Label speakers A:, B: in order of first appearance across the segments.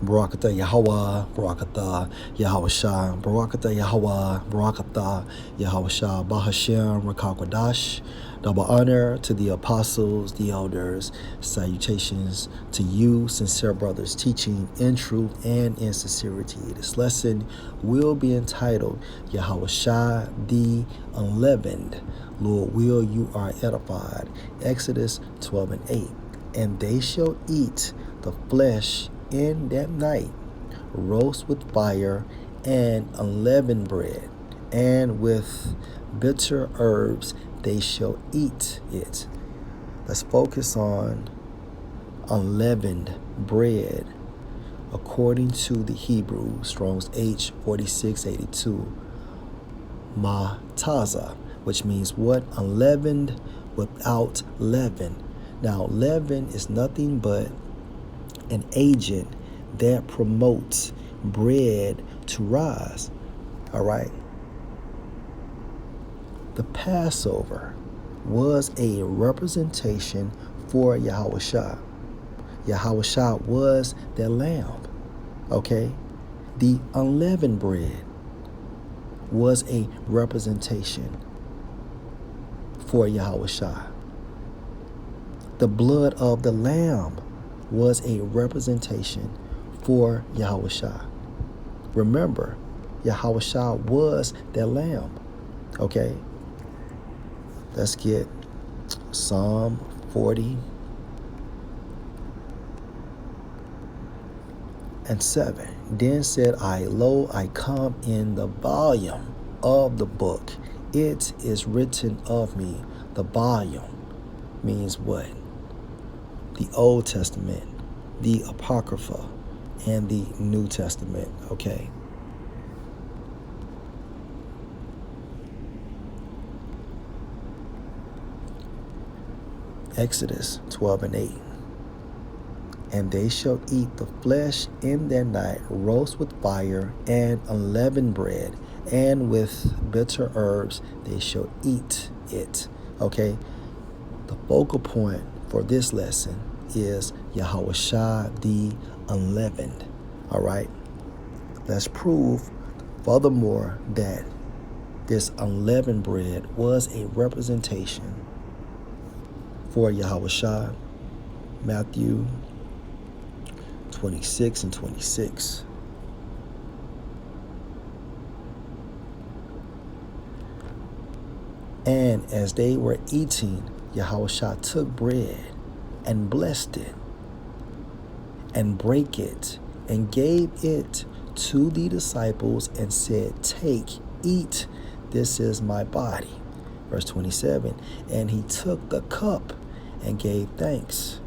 A: Barakatah Yahweh, Barakatah Yahawashah, Barakatah Yahweh, Barakatah Yahawashah, Bahashem, Rakakwadash. Double honor to the apostles, the elders. Salutations to you, sincere brothers, teaching in truth and in sincerity. This lesson will be entitled YAHAWASHI The Unleavened. Lord, will you are edified. Exodus 12:8. And they shall eat the flesh in that night, roast with fire and unleavened bread, and with bitter herbs they shall eat it. Let's focus on unleavened bread according to the Hebrew, Strong's H 4682, mataza, which means what? Unleavened, without leaven. Now, leaven is nothing but an agent that promotes bread to rise. All right. The Passover was a representation for Yahawashi. Yahawashi was their lamb. Okay. The unleavened bread was a representation for Yahawashi. The blood of the lamb was a representation for Yahawashi. Remember, Yahawashi was their lamb. Okay. Let's get Psalm 40:7. Then said I, lo, I come in the volume of the book. It is written of me. The volume means what? The Old Testament, the Apocrypha, and the New Testament. Okay. Exodus 12:8. And they shall eat the flesh in their night, roast with fire and unleavened bread, and with bitter herbs they shall eat it. Okay. The focal point for this lesson is YAHAWASHI the Unleavened. All right. Let's prove furthermore that this unleavened bread was a representation for YAHAWASHI. Matthew 26:26. And as they were eating, Yahawashi took bread and blessed it and brake it and gave it to the disciples and said, take, eat, this is my body. Verse 27, and he took the cup and gave thanks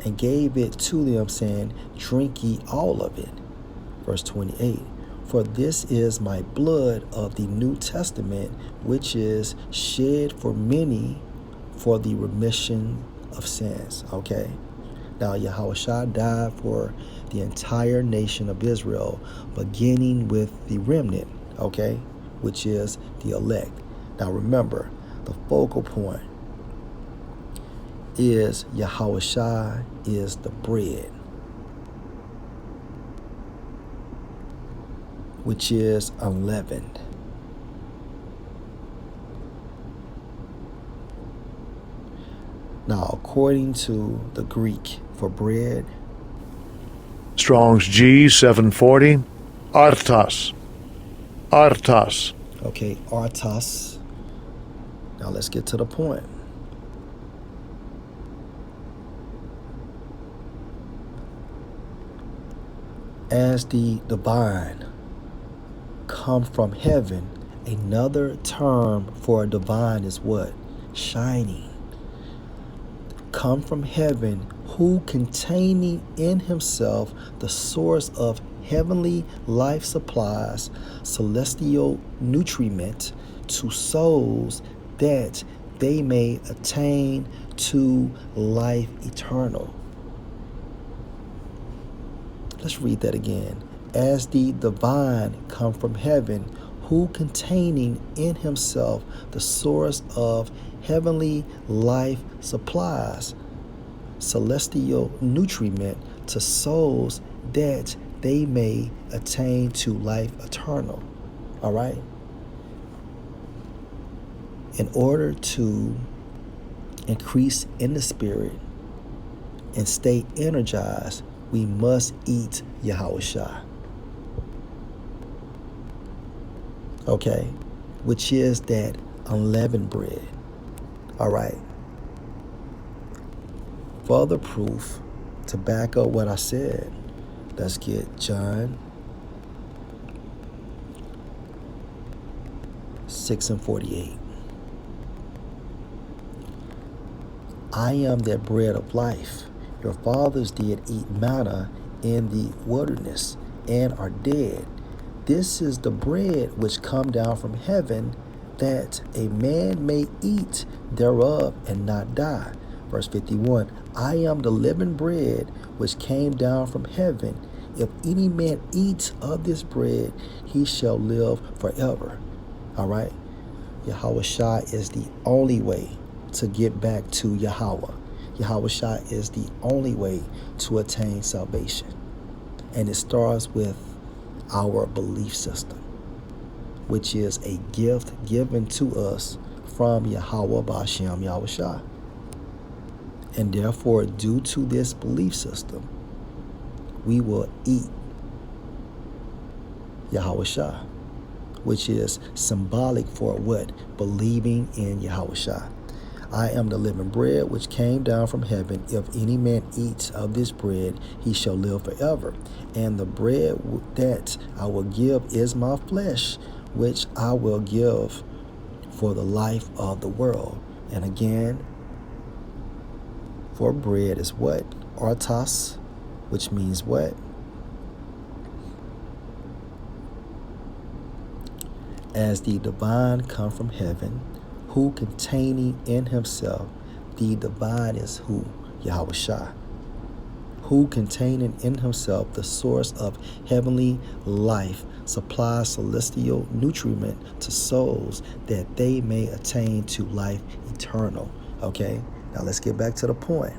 A: and gave it to them, saying, drink ye all of it. Verse 28, for this is my blood of the New Testament, which is shed for many for the remission of sins. Okay. Now, Yahawashi died for the entire nation of Israel, beginning with the remnant, okay, which is the elect. Now, remember, the focal point is Yahawashi is the bread, which is unleavened. Now, according to the Greek for bread,
B: Strong's G 740, artos. Artos.
A: okay, artos. Now let's get to the point. As the divine come from heaven, another term for divine is what? Shining. Come from heaven, who containing in himself the source of heavenly life supplies, celestial nutriment to souls that they may attain to life eternal. Let's read that again. As the divine come from heaven, who containing in himself the source of heavenly life supplies, celestial nutriment to souls that they may attain to life eternal. All right? In order to increase in the spirit and stay energized, we must eat Yahawashai. Okay? Which is that unleavened bread. All right? Further proof to back up what I said, let's get John 6:48. I am that bread of life. Your fathers did eat manna in the wilderness and are dead. This is the bread which come down from heaven, that a man may eat thereof and not die. Verse 51, I am the living bread which came down from heaven. If any man eats of this bread, he shall live forever. All right? Yahawashai is the only way to get back to Yahweh. Yahawashai is the only way to attain salvation. And it starts with our belief system, which is a gift given to us from Yahweh B'Shem Yahushua. And therefore, due to this belief system, we will eat Yahushua, which is symbolic for what? Believing in Yahushua. I am the living bread which came down from heaven. If any man eats of this bread, he shall live forever. And the bread that I will give is my flesh, which I will give for the life of the world. And again, for bread is what? Artos, which means what? As the divine come from heaven, who containing in himself, the divine is who? Yahushua. Who containing in himself the source of heavenly life, supplies celestial nutriment to souls that they may attain to life eternal. Okay, now let's get back to the point.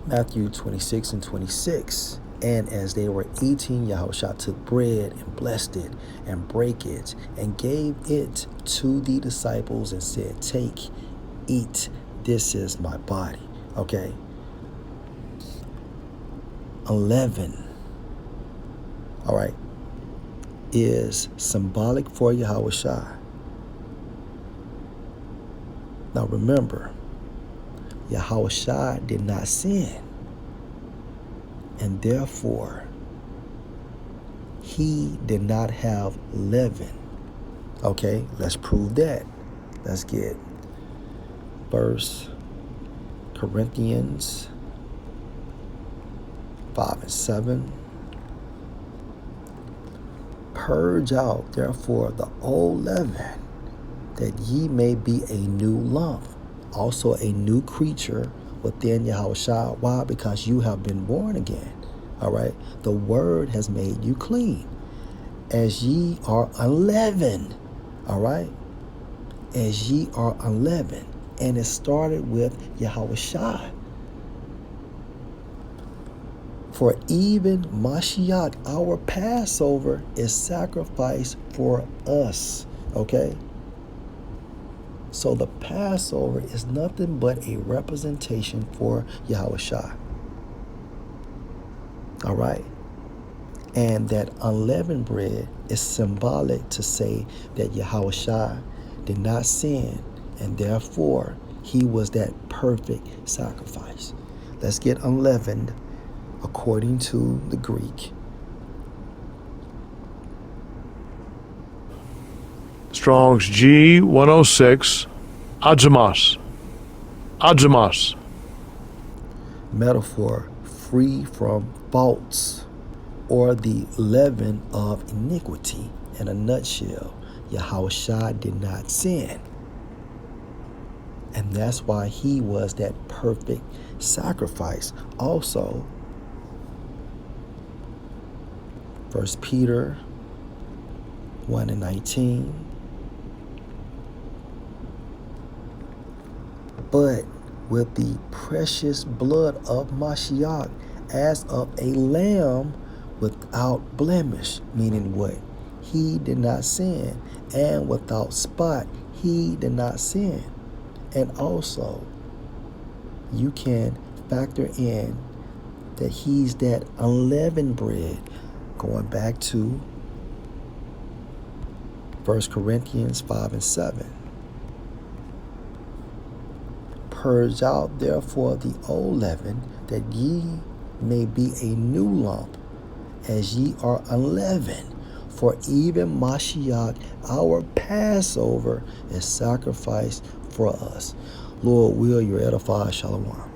A: Matthew 26:26. And as they were eating, Yahushua took bread and blessed it and brake it and gave it to the disciples and said, take, eat, this is my body. Okay. Unleavened, all right, is symbolic for Yahushua. Now remember, Yahushua did not sin, and therefore he did not have leaven. Okay, let's prove that. Let's get 1 Corinthians 5:7. Purge out therefore the old leaven, that ye may be a new lump, also a new creature within Yahushua. Why? Because you have been born again. All right. The word has made you clean. As ye are unleavened. All right. As ye are unleavened. And it started with Yahushua. For even Mashiach, our Passover, is sacrificed for us. Okay. So the Passover is nothing but a representation for Yahushua. All right. And that unleavened bread is symbolic to say that Yahushua did not sin, and therefore he was that perfect sacrifice. Let's get unleavened according to the Greek.
B: Strong's G 106, Adjamas. Adjamas.
A: Metaphor, free from faults, or the leaven of iniquity. In a nutshell, Yahushua did not sin. And that's why he was that perfect sacrifice. Also, 1 Peter 1 and 19. But with the precious blood of Mashiach as of a lamb without blemish, meaning what? He did not sin, and without spot, he did not sin. And also, you can factor in that he's that unleavened bread, going back to 1 Corinthians 5 and 7. Purge out therefore the old leaven, that ye may be a new lump, as ye are unleavened. For even Mashiach, our Passover, is sacrificed for us. Lord, will you edify? Shalom.